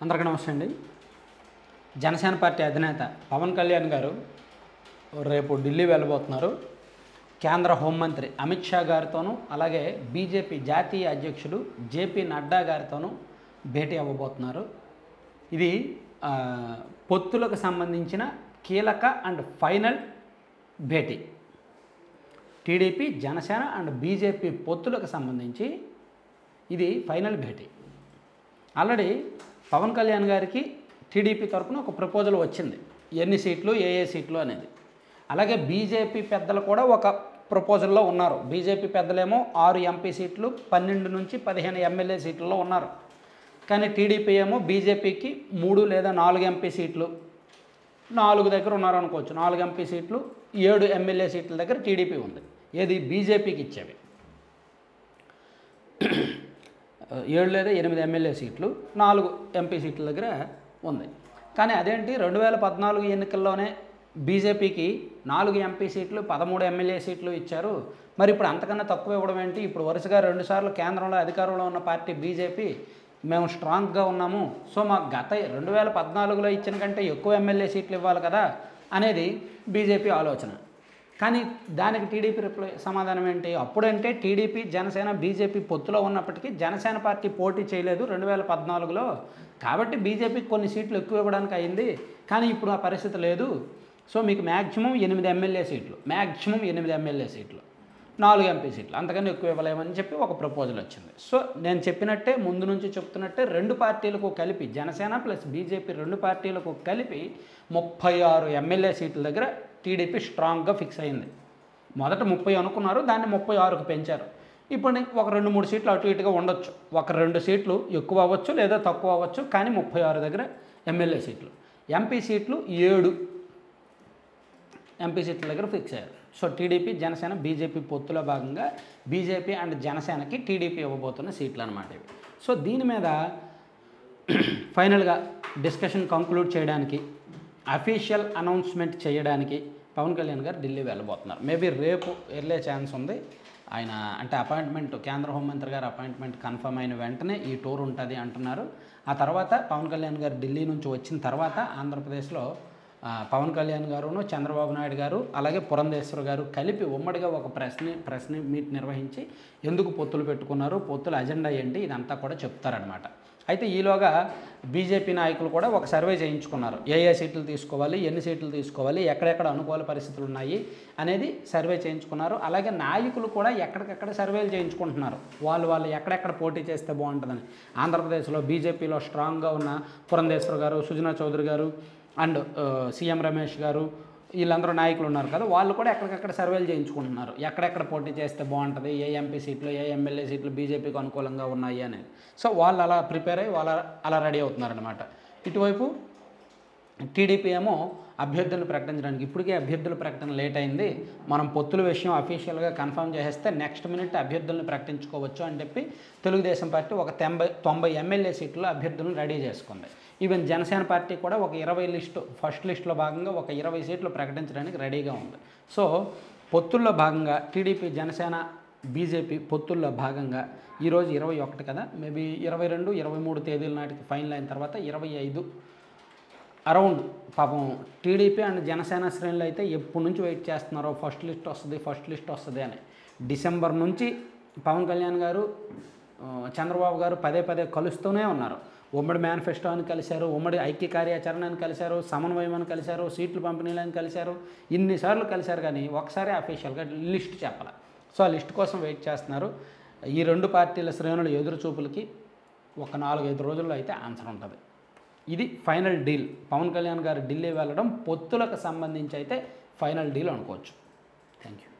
అందరికీ నమస్తే అండి. జనసేన పార్టీ అధినేత పవన్ కళ్యాణ్ గారు రేపు ఢిల్లీ వెళ్ళబోతున్నారు. కేంద్ర హోంమంత్రి అమిత్ షా గారితోనూ అలాగే బీజేపీ జాతీయ అధ్యక్షుడు జేపీ నడ్డా గారితోనూ భేటీ అవ్వబోతున్నారు. ఇది పొత్తులకు సంబంధించిన కీలక and final Beti. TDP, Janasena and BJP పొత్తులకు సంబంధించి ఇది ఫైనల్ భేటీ. ఆల్రెడీ పవన్ కళ్యాణ్ గారికి టీడీపీ తరఫున ఒక ప్రపోజల్ వచ్చింది, ఎన్ని సీట్లు ఏ సీట్లు అనేది. అలాగే బీజేపీ పెద్దలు కూడా ఒక ప్రపోజల్లో ఉన్నారు. బీజేపీ పెద్దలేమో 6 ఎంపీ సీట్లు, 12 నుంచి 15 ఎమ్మెల్యే సీట్లలో ఉన్నారు. కానీ టీడీపీ ఏమో బీజేపీకి 3 లేదా 4 ఎంపీ సీట్లు, 4 దగ్గర ఉన్నారు అనుకోవచ్చు. 4 ఎంపీ సీట్లు, 7 ఎమ్మెల్యే సీట్ల దగ్గర టీడీపీ ఉంది. ఏది బీజేపీకి ఇచ్చేవి 7 లేదా 8 ఎమ్మెల్యే సీట్లు, 4 ఎంపీ సీట్ల దగ్గర ఉంది. కానీ అదేంటి 2014 ఎన్నికల్లోనే బీజేపీకి 4 ఎంపీ సీట్లు, 13 ఎమ్మెల్యే సీట్లు ఇచ్చారు. మరి ఇప్పుడు అంతకన్నా తక్కువ ఇవ్వడం ఏంటి? ఇప్పుడు వరుసగా 2 సార్లు కేంద్రంలో అధికారంలో ఉన్న పార్టీ బీజేపీ మేము స్ట్రాంగ్గా ఉన్నాము, సో మాకు గత 2014లో ఇచ్చిన కంటే ఎక్కువ ఎమ్మెల్యే సీట్లు ఇవ్వాలి కదా అనేది బీజేపీ ఆలోచన. కానీ దానికి టీడీపీ రిప్లై సమాధానం ఏంటి? అప్పుడంటే టీడీపీ, జనసేన, బీజేపీ పొత్తులో ఉన్నప్పటికీ జనసేన పార్టీ పోటీ చేయలేదు 2014లో, కాబట్టి బీజేపీకి కొన్ని సీట్లు ఎక్కువ ఇవ్వడానికి అయింది. కానీ ఇప్పుడు ఆ పరిస్థితి లేదు, సో మీకు మ్యాక్సిమం 8 ఎమ్మెల్యే సీట్లు, 4 ఎంపీ సీట్లు, అంతకన్నా ఎక్కువ ఇవ్వలేమని చెప్పి ఒక ప్రపోజల్ వచ్చింది. సో నేను చెప్పినట్టే, ముందు నుంచి చెప్తున్నట్టే, 2 పార్టీలకు కలిపి, జనసేన ప్లస్ బీజేపీ 2 పార్టీలకు కలిపి 36 ఎమ్మెల్యే సీట్ల దగ్గర టీడీపీ స్ట్రాంగ్గా ఫిక్స్ అయింది. మొదట 30 అనుకున్నారు, దాన్ని 36కు పెంచారు. ఇప్పుడు ఒక 2-3 సీట్లు అటు ఇటుగా ఉండొచ్చు, ఒక 2 సీట్లు ఎక్కువ అవ్వచ్చు లేదా తక్కువ అవ్వచ్చు, కానీ 36 దగ్గర ఎమ్మెల్యే సీట్లు. ఎంపీ సీట్లు 7 ఎంపీ సీట్ల దగ్గర ఫిక్స్ అయ్యారు. సో టీడీపీ, జనసేన, బీజేపీ పొత్తులో భాగంగా బీజేపీ అండ్ జనసేనకి టీడీపీ ఇవ్వబోతున్న సీట్లు అనమాట ఇవి. సో దీని మీద ఫైనల్గా డిస్కషన్ కంక్లూడ్ చేయడానికి, అఫీషియల్ అనౌన్స్మెంట్ చేయడానికి పవన్ కళ్యాణ్ గారు ఢిల్లీ వెళ్ళబోతున్నారు. మేబీ రేపు వెళ్ళే ఛాన్స్ ఉంది. ఆయన అంటే అపాయింట్మెంట్, కేంద్ర హోంమంత్రి గారు అపాయింట్మెంట్ కన్ఫర్మ్ అయిన వెంటనే ఈ టూర్ ఉంటుంది అంటున్నారు. ఆ తర్వాత పవన్ కళ్యాణ్ గారు ఢిల్లీ నుంచి వచ్చిన తర్వాత ఆంధ్రప్రదేశ్లో పవన్ కళ్యాణ్ గారును, చంద్రబాబు నాయుడు గారు, అలాగే పురంధేశ్వర్ గారు కలిపి ఉమ్మడిగా ఒక ప్రెస్ మీట్ నిర్వహించి ఎందుకు పొత్తులు పెట్టుకున్నారు, పొత్తుల అజెండా ఏంటి, ఇదంతా కూడా చెప్తారనమాట. అయితే ఈలోగా బీజేపీ నాయకులు కూడా ఒక సర్వే చేయించుకున్నారు. ఏ సీట్లు తీసుకోవాలి, ఎన్ని సీట్లు తీసుకోవాలి, ఎక్కడెక్కడ అనుకూల పరిస్థితులు ఉన్నాయి అనేది సర్వే చేయించుకున్నారు. అలాగే నాయకులు కూడా ఎక్కడికెక్కడ సర్వేలు చేయించుకుంటున్నారు, వాళ్ళు ఎక్కడెక్కడ పోటీ చేస్తే బాగుంటుందని. ఆంధ్రప్రదేశ్లో బీజేపీలో స్ట్రాంగ్గా ఉన్న పురంధేశ్వర్ గారు, సుజనా చౌదరి గారు అండ్ సీఎం రమేష్ గారు, వీళ్ళందరూ నాయకులు ఉన్నారు కదా, వాళ్ళు కూడా ఎక్కడికక్కడ సర్వేలు చేయించుకుంటున్నారు, ఎక్కడెక్కడ పోటీ చేస్తే బాగుంటుంది, ఏ ఎంపీ సీట్లు, ఏ ఎమ్మెల్యే సీట్లు బీజేపీకి అనుకూలంగా ఉన్నాయి అనేది. సో వాళ్ళు అలా ప్రిపేర్ అయ్యి వాళ్ళు అలా రెడీ అవుతున్నారనమాట. ఇటువైపు టీడీపీ ఏమో అభ్యర్థులను ప్రకటించడానికి, ఇప్పటికే అభ్యర్థుల ప్రకటన లేట్ అయింది, మనం పొత్తుల విషయం అఫీషియల్గా కన్ఫర్మ్ చేసేస్తే నెక్స్ట్ మినిట్ అభ్యర్థులను ప్రకటించుకోవచ్చు అని చెప్పి తెలుగుదేశం పార్టీ ఒక 90 ఎమ్మెల్యే సీట్లు అభ్యర్థులను రెడీ చేసుకుంది. ఈవెన్ జనసేన పార్టీ కూడా ఒక 20 లిస్టు, ఫస్ట్ లిస్టులో భాగంగా ఒక 20 సీట్లు ప్రకటించడానికి రెడీగా ఉంది. సో పొత్తుల్లో భాగంగా టీడీపీ, జనసేన, బీజేపీ పొత్తుల్లో భాగంగా ఈరోజు 21 కదా, మేబీ 22, 23 తేదీల నాటికి ఫైనల్ అయిన తర్వాత 25 అరౌండ్ పాపం టీడీపీ అండ్ జనసేన శ్రేణులు అయితే ఎప్పటి నుంచి వెయిట్ చేస్తున్నారో ఫస్ట్ లిస్ట్ వస్తుంది అని. డిసెంబర్ నుంచి పవన్ కళ్యాణ్ గారు, చంద్రబాబు గారు పదే కలుస్తూనే ఉన్నారు. ఉమ్మడి మేనిఫెస్టో అని కలిశారు, ఉమ్మడి ఐక్య కార్యాచరణ అని కలిశారు, సమన్వయం అని కలిశారు, సీట్లు పంపిణీలని కలిశారు, ఇన్నిసార్లు కలిశారు. కానీ ఒకసారి అఫీషియల్గా లిస్ట్ చెప్పాలి. సో ఆ లిస్ట్ కోసం వెయిట్ చేస్తున్నారు. ఈ 2 పార్టీల శ్రేణుల ఎదురుచూపులకి ఒక 4-5 రోజుల్లో అయితే ఆన్సర్ ఉంటుంది. ఇది ఫైనల్ డీల్. పవన్ కళ్యాణ్ గారు ఢిల్లీ వెళ్ళడం పొత్తులకు సంబంధించి అయితే ఫైనల్ డీల్ అనుకోవచ్చు. Thank you.